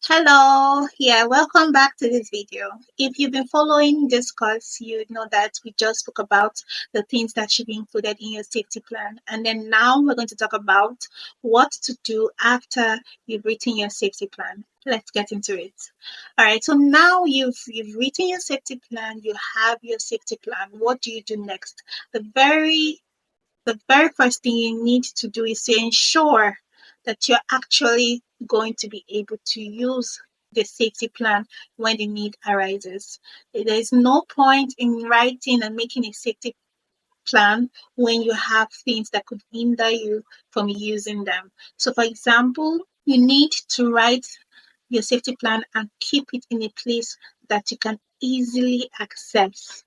Hello, welcome back to this video. If you've been following this course, you know that we just spoke about the things that should be included in your safety plan. And then now we're going to talk about what to do after you've written your safety plan. Let's get into it. All right, so now you've written your safety plan, you have your safety plan. What do you do next? The very first thing you need to do is to ensure that you're actually going to be able to use the safety plan when the need arises. There is no point in writing and making a safety plan when you have things that could hinder you from using them. So, for example, you need to write your safety plan and keep it in a place that you can easily access.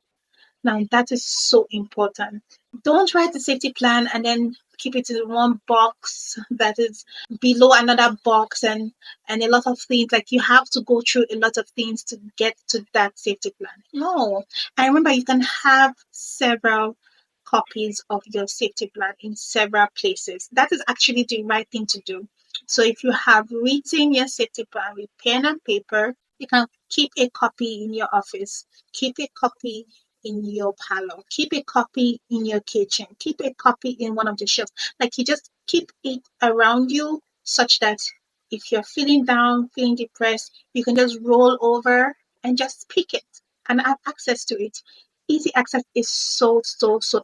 Now, that is so important. Don't write the safety plan and then keep it in one box that is below another box and a lot of things. Like you have to go through a lot of things to get to that safety plan. No. I remember you can have several copies of your safety plan in several places. That is actually the right thing to do. So if you have written your safety plan with pen and paper, you can keep a copy in your office, keep a copy in your parlor, keep a copy in your kitchen, keep a copy in one of the shelves. Like you just keep it around you such that if you're feeling down, feeling depressed, you can just roll over and just pick it and have access to it. Easy access is so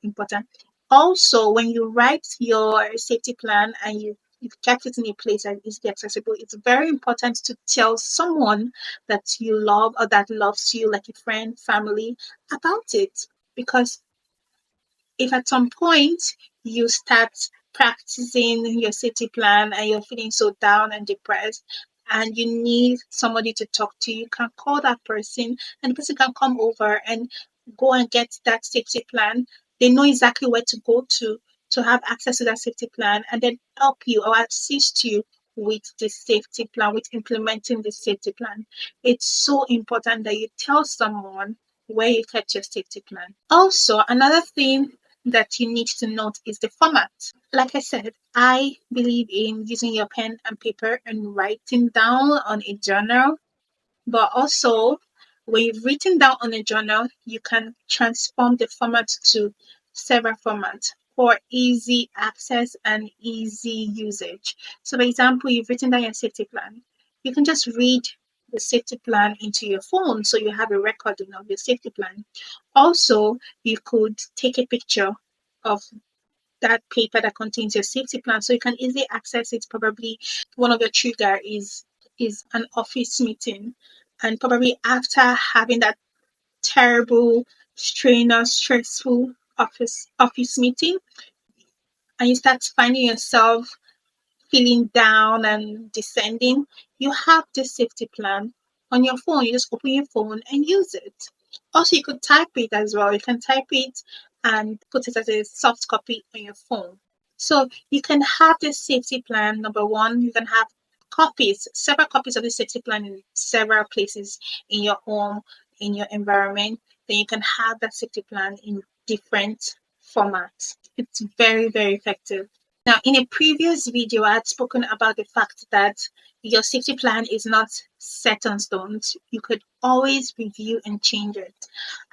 important. Also, when you write your safety plan and you've kept it in a place that is easily accessible, it's very important to tell someone that you love or that loves you, like a friend, family, about it. Because if at some point you start practicing your safety plan and you're feeling so down and depressed and you need somebody to talk to, you can call that person and the person can come over and go and get that safety plan. They know exactly where to go to have access to that safety plan and then help you or assist you with the safety plan, with implementing the safety plan. It's so important that you tell someone where you kept your safety plan. Also, another thing that you need to note is the format. Like I said, I believe in using your pen and paper and writing down on a journal, but also when you've written down on a journal, you can transform the format to several formats for easy access and easy usage. So, for example, you've written down your safety plan. You can just read the safety plan into your phone so you have a recording of your safety plan. Also, you could take a picture of that paper that contains your safety plan so you can easily access it. Probably one of your trigger is an office meeting, and probably after having that terrible stressful office meeting and you start finding yourself feeling down and descending, you have this safety plan on your phone. You just open your phone and use it. Also, you could type it as well. You can type it and put it as a soft copy on your phone. So you can have this safety plan. Number one, you can have several copies of the safety plan in several places in your home, in your environment. Then you can have that safety plan in different formats. It's very effective. Now, in a previous video, I had spoken about the fact that your safety plan is not set on stones. You could always review and change it.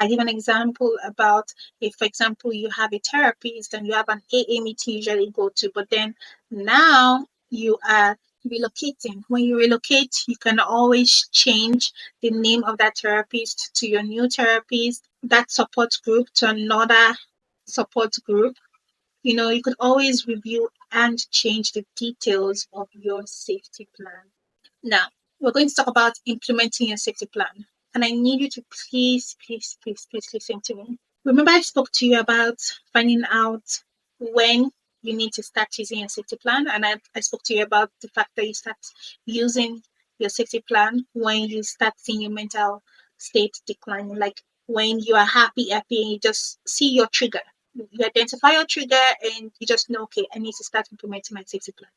I give an example about if, for example, you have a therapist and you have an AA meeting you usually go to, but then now you are relocating. When you relocate, you can always change the name of that therapist to your new therapist, that support group to another support group. You could always review and change the details of your safety plan. Now, we're going to talk about implementing your safety plan. And I need you to please listen to me. Remember, I spoke to you about finding out when you need to start using your safety plan. And I spoke to you about the fact that you start using your safety plan when you start seeing your mental state declining. Like when you are happy, and you just see your trigger. You identify your trigger and you just know, okay, I need to start implementing my safety plan.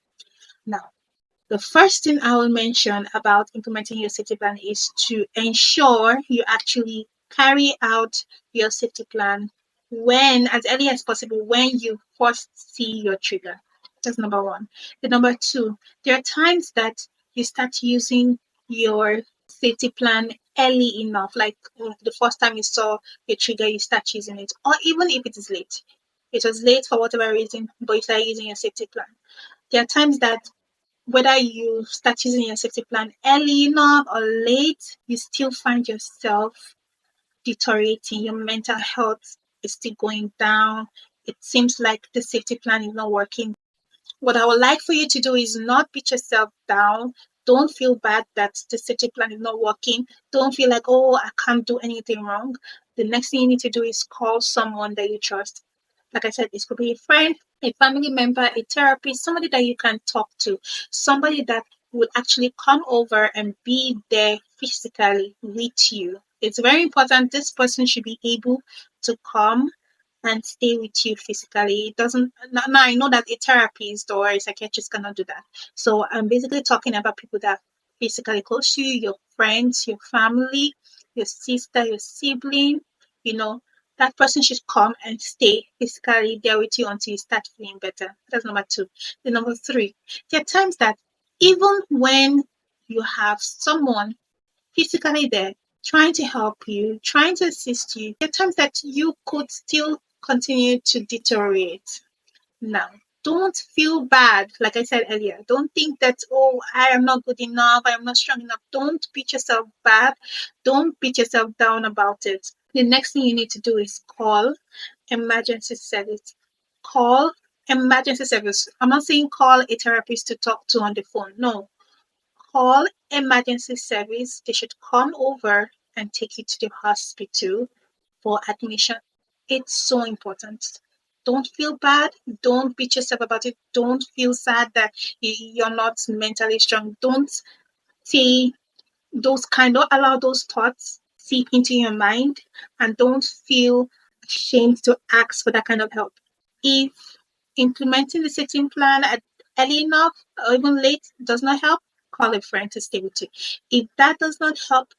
Now, the first thing I will mention about implementing your safety plan is to ensure you actually carry out your safety plan as early as possible when you first see your trigger. That's number one. The number two, there are times that you start using your safety plan early enough. Like the first time you saw your trigger, you start using it, or even if it is late. It was late for whatever reason, but you start using your safety plan. There are times that whether you start using your safety plan early enough or late, you still find yourself deteriorating. Your mental health is still going down. It seems like the safety plan is not working. What I would like for you to do is not beat yourself down. Don't feel bad that the safety plan is not working. Don't feel like, oh, I can't do anything wrong. The next thing you need to do is call someone that you trust. Like I said, this could be a friend, a family member, a therapist, somebody that you can talk to, somebody that would actually come over and be there physically with you. It's very important. This person should be able to come and stay with you physically. It doesn't now I know that a therapist or a psychiatrist cannot do that. So I'm basically talking about people that physically close to you, your friends, your family, your sister, your sibling, you know, that person should come and stay physically there with you until you start feeling better. That's number two. The number three, there are times that even when you have someone physically there, trying to help you, trying to assist you, there are times that you could still continue to deteriorate. Now, don't feel bad. Like I said earlier, don't think that, oh, I am not good enough, I am not strong enough. Don't beat yourself bad. Don't beat yourself down about it. The next thing you need to do is call emergency service. Call emergency service. I'm not saying call a therapist to talk to on the phone. No, call emergency service. They should come over and take you to the hospital for admission. It's so important. Don't feel bad. Don't beat yourself about it. Don't feel sad that you're not mentally strong. Don't say those kind, don't allow those thoughts seep into your mind, and don't feel ashamed to ask for that kind of help. If implementing the sitting plan at early enough or even late does not help, call a friend to stay with you. If that does not help,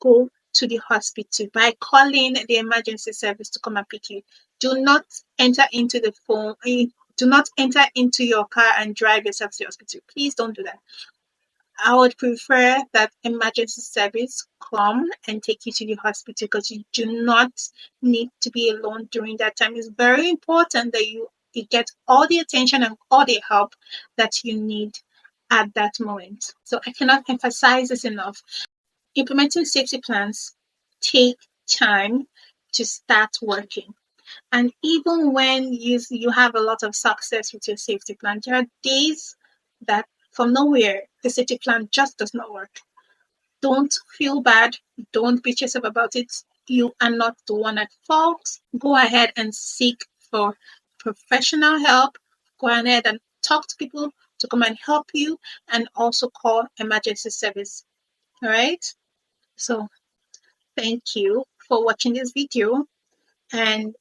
go to the hospital by calling the emergency service to come and pick you. Do not enter into the phone. Do not enter into your car and drive yourself to the hospital. Please don't do that. I would prefer that emergency service come and take you to the hospital because you do not need to be alone during that time. It's very important that you get all the attention and all the help that you need at that moment. So I cannot emphasize this enough. Implementing safety plans take time to start working. And even when you have a lot of success with your safety plan, there are days that from nowhere the safety plan just does not work. Don't feel bad. Don't beat yourself about it. You are not the one at fault. Go ahead and seek for professional help. Go ahead and talk to people to come and help you, and also call emergency service. All right. So thank you for watching this video. And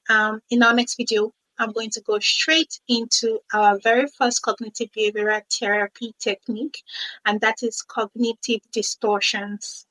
in our next video, I'm going to go straight into our very first cognitive behavioral therapy technique, and that is cognitive distortions.